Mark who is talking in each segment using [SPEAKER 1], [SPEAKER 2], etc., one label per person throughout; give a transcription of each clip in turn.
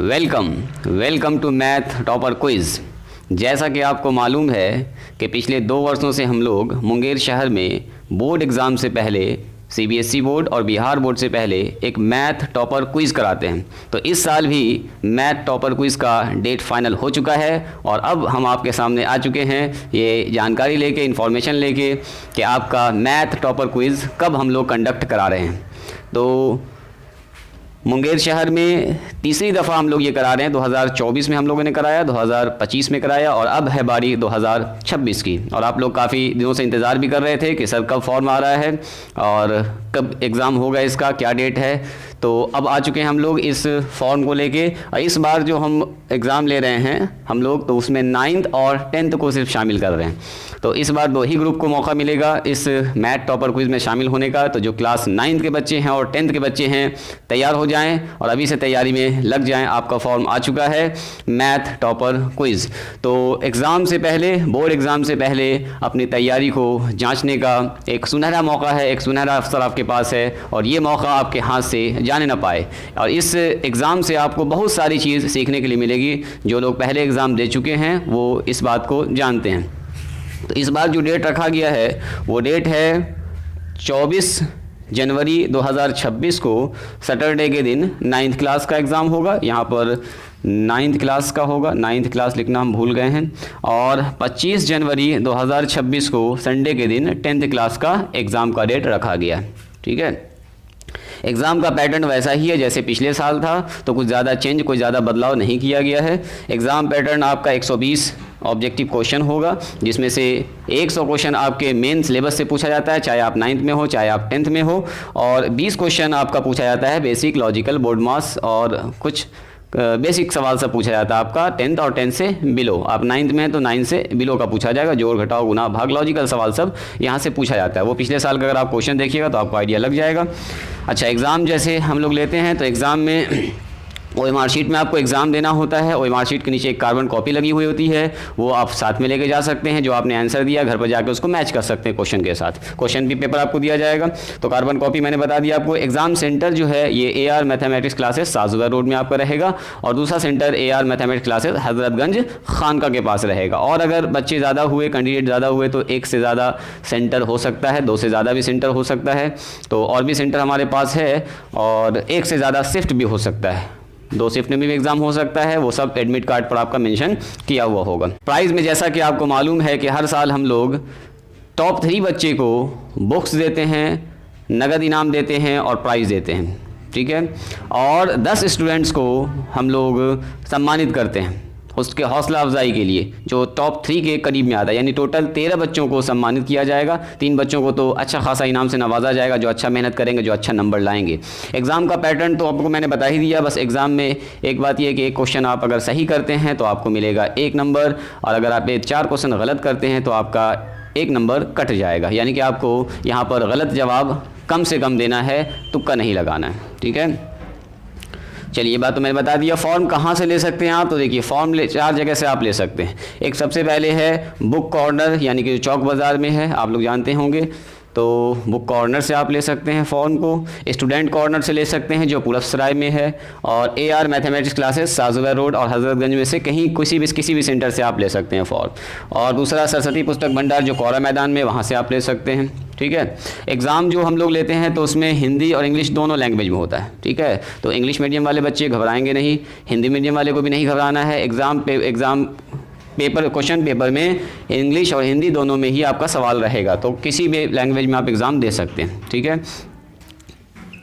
[SPEAKER 1] Welcome to math topper quiz. जैसा कि आपको मालूम है कि पिछले 2 वर्षों से हम लोग मुंगेर शहर में बोर्ड एग्ज़ाम से पहले सीबीएसई बोर्ड और बिहार बोर्ड से पहले एक मैथ टॉपर क्विज़ कराते हैं। तो इस साल भी मैथ टॉपर क्विज़ का डेट फाइनल हो चुका है और अब हम आपके सामने आ चुके हैं ये जानकारी लेके, इन्फॉर्मेशन लेके कि आपका मैथ टॉपर क्विज़ कब हम लोग कंडक्ट करा रहे हैं। तो मुंगेर शहर में तीसरी दफ़ा हम लोग ये करा रहे हैं। 2024 में हम लोगों ने कराया, 2025 में कराया और अब है बारी 2026 की। और आप लोग काफ़ी दिनों से इंतज़ार भी कर रहे थे कि सर कब फॉर्म आ रहा है और कब एग्ज़ाम होगा, इसका क्या डेट है। तो अब आ चुके हैं हम लोग इस फॉर्म को लेके। और इस बार जो हम एग्ज़ाम ले रहे हैं हम लोग, तो उसमें 9th और 10th को सिर्फ शामिल कर रहे हैं। तो इस बार 2 ही ग्रुप को मौका मिलेगा इस मैथ टॉपर क्विज़ में शामिल होने का। तो जो क्लास 9th के बच्चे हैं और 10th के बच्चे हैं, तैयार हो जाएं और अभी से तैयारी में लग जाएं। आपका फॉर्म आ चुका है मैथ टॉपर क्विज़। तो एग्ज़ाम से पहले, बोर्ड एग्ज़ाम से पहले अपनी तैयारी को जांचने का एक सुनहरा मौका है, एक सुनहरा अवसर आपके पास है और ये मौका आपके हाथ से जाने ना पाए। और इस एग्ज़ाम से आपको बहुत सारी चीज़ सीखने के लिए मिलेगी। जो लोग पहले एग्ज़ाम दे चुके हैं वो इस बात को जानते हैं। तो इस बार जो डेट रखा गया है वो डेट है 24 जनवरी 2026 को, सैटरडे के दिन 9th क्लास का एग्ज़ाम होगा। यहाँ पर 9th क्लास का होगा, 9th क्लास लिखना हम भूल गए हैं। और 25 जनवरी 2026 को संडे के दिन 10th क्लास का एग्ज़ाम का डेट रखा गया है। ठीक है, एग्ज़ाम का पैटर्न वैसा ही है जैसे पिछले साल था, तो कुछ ज़्यादा चेंज, कोई ज़्यादा बदलाव नहीं किया गया है। एग्ज़ाम पैटर्न आपका 120 ऑब्जेक्टिव क्वेश्चन होगा, जिसमें से 100 क्वेश्चन आपके मेन सिलेबस से पूछा जाता है, चाहे आप 9th में हो चाहे आप 10th में हो। और 20 क्वेश्चन आपका पूछा जाता है बेसिक, लॉजिकल, बोर्ड मास और कुछ बेसिक सवाल सब पूछा जाता है आपका 10th और 10th से बिलो। आप 9th में हैं तो 9 से बिलो का पूछा जाएगा, जोड़ घटाओ गुना भाग, लॉजिकल सवाल सब यहाँ से पूछा जाता है। वो पिछले साल का अगर आप क्वेश्चन देखिएगा तो आपको आइडिया लग जाएगा। अच्छा, एग्ज़ाम जैसे हम लोग लेते हैं तो एग्ज़ाम में OMR शीट में आपको एग्ज़ाम देना होता है। OMR शीट के नीचे एक कार्बन कॉपी लगी हुई होती है, वो आप साथ में लेके जा सकते हैं। जो आपने आंसर दिया घर पर जाकर उसको मैच कर सकते हैं क्वेश्चन के साथ। क्वेश्चन भी पेपर आपको दिया जाएगा। तो कार्बन कॉपी मैंने बता दिया आपको। एग्ज़ाम सेंटर जो है ये AR mathematics classes Sajuda road में आपका रहेगा और दूसरा centre AR mathematics classes Hazratganj Khanka के पास रहेगा। और अगर बच्चे ज़्यादा हुए, कैंडिडेट ज़्यादा हुए तो 1 से ज़्यादा सेंटर हो सकता है, 2 से ज़्यादा भी सेंटर हो सकता है। तो और भी सेंटर हमारे पास है और 1 से ज़्यादा शिफ्ट भी हो सकता है, 2 शिफ्ट में भी एग्ज़ाम हो सकता है। वो सब एडमिट कार्ड पर आपका मेंशन किया हुआ होगा। प्राइज़ में जैसा कि आपको मालूम है कि हर साल हम लोग टॉप 3 बच्चे को बुक्स देते हैं, नगद इनाम देते हैं और प्राइज़ देते हैं। ठीक है, और 10 स्टूडेंट्स को हम लोग सम्मानित करते हैं उसके हौसला अफजाई के लिए, जो टॉप 3 के करीब में आता है। यानी टोटल 13 बच्चों को सम्मानित किया जाएगा। 3 बच्चों को तो अच्छा खासा इनाम से नवाजा जाएगा जो अच्छा मेहनत करेंगे, जो अच्छा नंबर लाएंगे। एग्ज़ाम का पैटर्न तो आपको मैंने बता ही दिया। बस एग्ज़ाम में एक बात यह है कि एक क्वेश्चन आप अगर सही करते हैं तो आपको मिलेगा 1 नंबर, और अगर आप 4 क्वेश्चन गलत करते हैं तो आपका 1 नंबर कट जाएगा। यानी कि आपको यहाँ पर गलत जवाब कम से कम देना है, तुक्का नहीं लगाना है। ठीक है, चलिए ये बात तो मैंने बता दिया। फॉर्म कहाँ से ले सकते हैं आप? तो देखिए फॉर्म 4 जगह से आप ले सकते हैं। एक सबसे पहले है बुक कॉर्नर, यानी कि चौक बाज़ार में है, आप लोग जानते होंगे। तो बुक कॉर्नर से आप ले सकते हैं फॉर्म को। स्टूडेंट कॉर्नर से ले सकते हैं जो पुलसराय में है, और AR mathematics classes Sajuda road और हजरतगंज में से कहीं किसी भी सेंटर से आप ले सकते हैं फॉर्म। और दूसरा सरस्वती पुस्तक भंडार जो कौरा मैदान में, वहाँ से आप ले सकते हैं। ठीक है, एग्ज़ाम जो हम लोग लेते हैं तो उसमें हिंदी और इंग्लिश दोनों लैंग्वेज में होता है। ठीक है, तो इंग्लिश मीडियम वाले बच्चे घबराएंगे नहीं, हिंदी मीडियम वाले को भी नहीं घबराना है। एग्ज़ाम पेपर, क्वेश्चन पेपर में इंग्लिश और हिंदी दोनों में ही आपका सवाल रहेगा, तो किसी भी लैंग्वेज में आप एग्ज़ाम दे सकते हैं। ठीक है,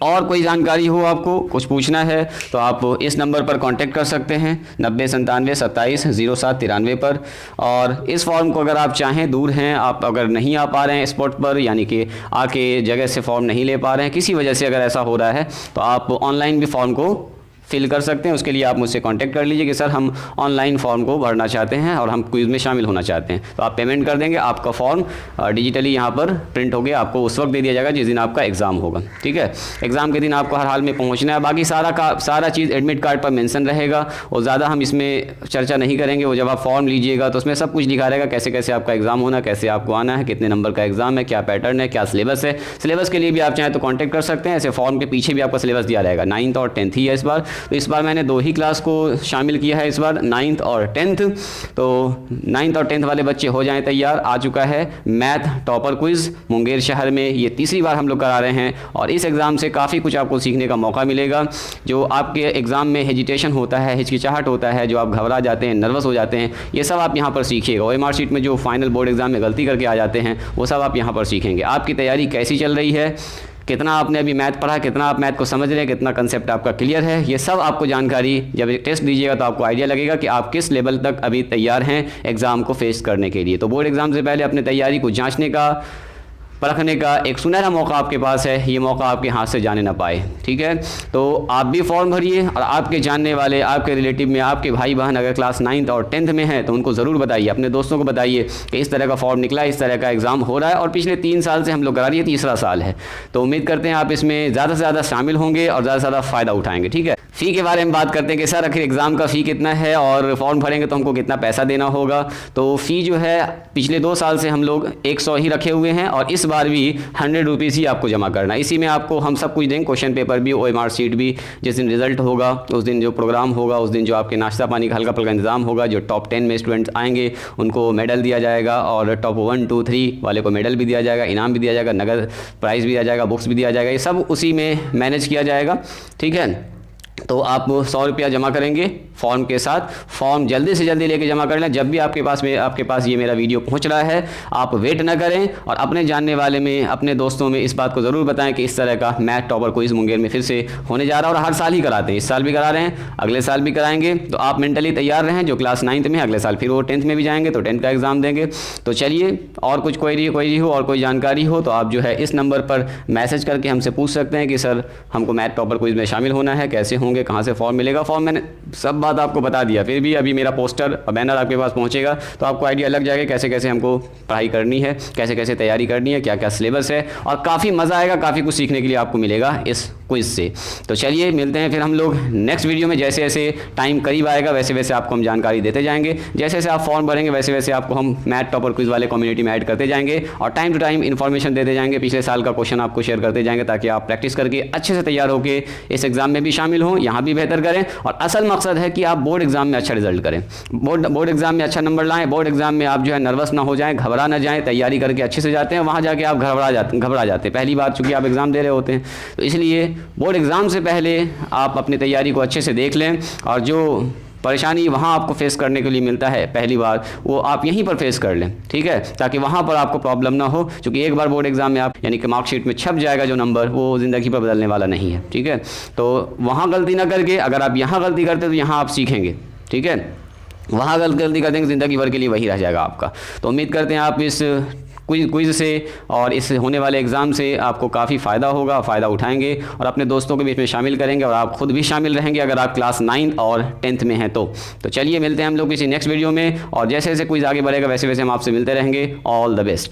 [SPEAKER 1] और कोई जानकारी हो, आपको कुछ पूछना है तो आप इस नंबर पर कांटेक्ट कर सकते हैं 9097270793 पर। और इस फॉर्म को अगर आप चाहें, दूर हैं आप, अगर नहीं आ पा रहे हैं स्पॉट पर, यानी कि आके जगह से फॉर्म नहीं ले पा रहे हैं, किसी वजह से अगर ऐसा हो रहा है, तो आप ऑनलाइन भी फॉर्म को फिल कर सकते हैं। उसके लिए आप मुझसे कांटेक्ट कर लीजिए कि सर हम ऑनलाइन फॉर्म को भरना चाहते हैं और हम क्विज़ में शामिल होना चाहते हैं। तो आप पेमेंट कर देंगे, आपका फॉर्म डिजिटली यहाँ पर प्रिंट हो गया, आपको उस वक्त दे दिया जाएगा जिस दिन आपका एग्ज़ाम होगा। ठीक है, एग्ज़ाम के दिन आपको हर हाल में पहुँचना है। बाकी सारा चीज़ एडमिट कार्ड पर मेंशन रहेगा और ज़्यादा हम इसमें चर्चा नहीं करेंगे। वो जब आप फॉर्म लीजिएगा तो उसमें सब कुछ लिखा रहेगा, कैसे कैसे आपका एग्ज़ाम होना, कैसे आपको आना है, कितने नंबर का एग्ज़ाम है, क्या पैटर्न है, क्या सिलेबस है। सिलेबस के लिए भी आप चाहें तो कॉन्टैक्ट कर सकते हैं। ऐसे फॉर्म के पीछे भी आपका सिलेबस दिया रहेगा। 9th और 10th ही है इस बार, तो इस बार मैंने 2 ही क्लास को शामिल किया है, इस बार 9th और 10th। तो 9th और 10th वाले बच्चे हो जाएं तैयार। आ चुका है मैथ टॉपर क्विज़ मुंगेर शहर में, ये तीसरी बार हम लोग करा रहे हैं और इस एग्ज़ाम से काफ़ी कुछ आपको सीखने का मौका मिलेगा। जो आपके एग्ज़ाम में हेजिटेशन होता है, हिचकिचाहट होता है, जो आप घबरा जाते हैं, नर्वस हो जाते हैं, ये सब आप यहाँ पर सीखिएगा। OMR शीट में जो फाइनल बोर्ड एग्ज़ाम में गलती करके आ जाते हैं वो सब आप यहाँ पर सीखेंगे। आपकी तैयारी कैसी चल रही है, कितना आपने अभी मैथ पढ़ा, कितना आप मैथ को समझ रहे हैं, कितना कंसेप्ट आपका क्लियर है, ये सब आपको जानकारी जब टेस्ट दीजिएगा तो आपको आइडिया लगेगा कि आप किस लेवल तक अभी तैयार हैं एग्ज़ाम को फेस करने के लिए। तो बोर्ड एग्ज़ाम से पहले अपनी तैयारी को जांचने का, परखने का एक सुनहरा मौका आपके पास है, ये मौका आपके हाथ से जाने ना पाए, ठीक है। तो आप भी फॉर्म भरिए और आपके जानने वाले, आपके रिलेटिव में आपके भाई बहन अगर क्लास 9th और 10th में हैं तो उनको ज़रूर बताइए, अपने दोस्तों को बताइए कि इस तरह का फॉर्म निकला, इस तरह का एग्ज़ाम हो रहा है और पिछले 3 साल से हम लोग करा रही है, तीसरा साल है। तो उम्मीद करते हैं आप इसमें ज़्यादा से ज़्यादा शामिल होंगे और ज़्यादा से ज़्यादा फ़ायदा उठाएंगे, ठीक है। फ़ी के बारे में बात करते हैं कि सर आखिर एग्ज़ाम का फ़ी कितना है और फॉर्म भरेंगे तो हमको कितना पैसा देना होगा। तो फ़ी जो है पिछले 2 साल से हम लोग 100 ही रखे हुए हैं और इस बार भी 100 रुपीज़ ही आपको जमा करना है। इसी में आपको हम सब कुछ देंगे, क्वेश्चन पेपर भी, OMR शीट भी। जिस दिन रिजल्ट होगा उस दिन जो प्रोग्राम होगा, उस दिन जो आपके नाश्ता पानी का हल्का फुल्का इंतजाम होगा, जो टॉप 10 में स्टूडेंट्स आएंगे उनको मेडल दिया जाएगा और टॉप 1, 2, 3 वाले को मेडल भी दिया जाएगा, इनाम भी दिया जाएगा, नगद प्राइज़ भी दिया जाएगा, बुक्स भी दिया जाएगा, ये सब उसी में मैनेज किया जाएगा, ठीक है। तो आप 100 रुपया जमा करेंगे फॉर्म के साथ। फॉर्म जल्दी से जल्दी लेके जमा कर लें। जब भी आपके पास ये मेरा वीडियो पहुंच रहा है आप वेट ना करें और अपने जानने वाले में, अपने दोस्तों में इस बात को ज़रूर बताएं कि इस तरह का मैथ टॉपर क्विज़ मुंगेर में फिर से होने जा रहा है और हर साल ही कराते हैं। इस साल भी करा रहे हैं, अगले साल भी कराएंगे। तो आप मेंटली तैयार रहें। जो क्लास 9th में, अगले साल फिर वो 10th में भी जाएंगे तो 10th का एग्ज़ाम देंगे। तो चलिए, और कुछ क्वेरी हो और कोई जानकारी हो तो आप जो है इस नंबर पर मैसेज करके हमसे पूछ सकते हैं कि सर हमको मैथ टॉपर क्विज़ में शामिल होना है, कैसे होंगे, कहाँ से फॉर्म मिलेगा। फॉर्म मैंने सब बात आपको बता दिया, फिर भी अभी मेरा पोस्टर और बैनर आपके पास पहुंचेगा तो आपको आइडिया लग जाएगा कैसे कैसे हमको पढ़ाई करनी है, कैसे कैसे तैयारी करनी है, क्या क्या सिलेबस है और काफ़ी मज़ा आएगा, काफ़ी कुछ सीखने के लिए आपको मिलेगा इस क्विज से। तो चलिए मिलते हैं फिर हम लोग नेक्स्ट वीडियो में। जैसे जैसे टाइम करीब आएगा वैसे वैसे आपको हम जानकारी देते जाएंगे। जैसे जैसे आप फॉर्म भरेंगे वैसे वैसे आपको हम मैथ टॉपर क्विज वाले कम्युनिटी में ऐड करते जाएंगे और टाइम टू टाइम इन्फॉर्मेशन देते जाएंगे। पिछले साल का क्वेश्चन आपको शेयर करते जाएंगे ताकि आप प्रैक्टिस करके अच्छे से तैयार होकर इस एग्ज़ाम में भी शामिल हों, यहाँ भी बेहतर करें। और असल मकसद है कि आप बोर्ड एग्जाम में अच्छा रिजल्ट करें, बोर्ड एग्जाम में अच्छा नंबर लाएं। बोर्ड एग्जाम में आप जो है नर्वस ना हो जाएं, घबरा ना जाएं, तैयारी करके अच्छे से जाते हैं, वहाँ जाके आप घबरा जाते हैं पहली बार चूँकि आप एग्ज़ाम दे रहे होते हैं। तो इसलिए बोर्ड एग्ज़ाम से पहले आप अपनी तैयारी को अच्छे से देख लें और जो परेशानी वहाँ आपको फेस करने के लिए मिलता है पहली बार, वो आप यहीं पर फेस कर लें, ठीक है, ताकि वहाँ पर आपको प्रॉब्लम ना हो। क्योंकि एक बार बोर्ड एग्जाम में आप यानी कि मार्कशीट में छप जाएगा जो नंबर, वो ज़िंदगी पर बदलने वाला नहीं है, ठीक है। तो वहाँ गलती ना करके अगर आप यहाँ गलती करते तो यहाँ आप सीखेंगे, ठीक है। वहाँ गलती कर देंगे ज़िंदगी भर के लिए वही रह जाएगा आपका। तो उम्मीद करते हैं आप इस क्विज़ से और इस होने वाले एग्ज़ाम से आपको काफ़ी फ़ायदा होगा, फ़ायदा उठाएंगे और अपने दोस्तों को भी इसमें शामिल करेंगे और आप खुद भी शामिल रहेंगे अगर आप क्लास 9 और 10th में हैं तो चलिए मिलते हैं हम लोग किसी नेक्स्ट वीडियो में और जैसे जैसे क्विज़ आगे बढ़ेगा वैसे वैसे हम आपसे मिलते रहेंगे। All the best.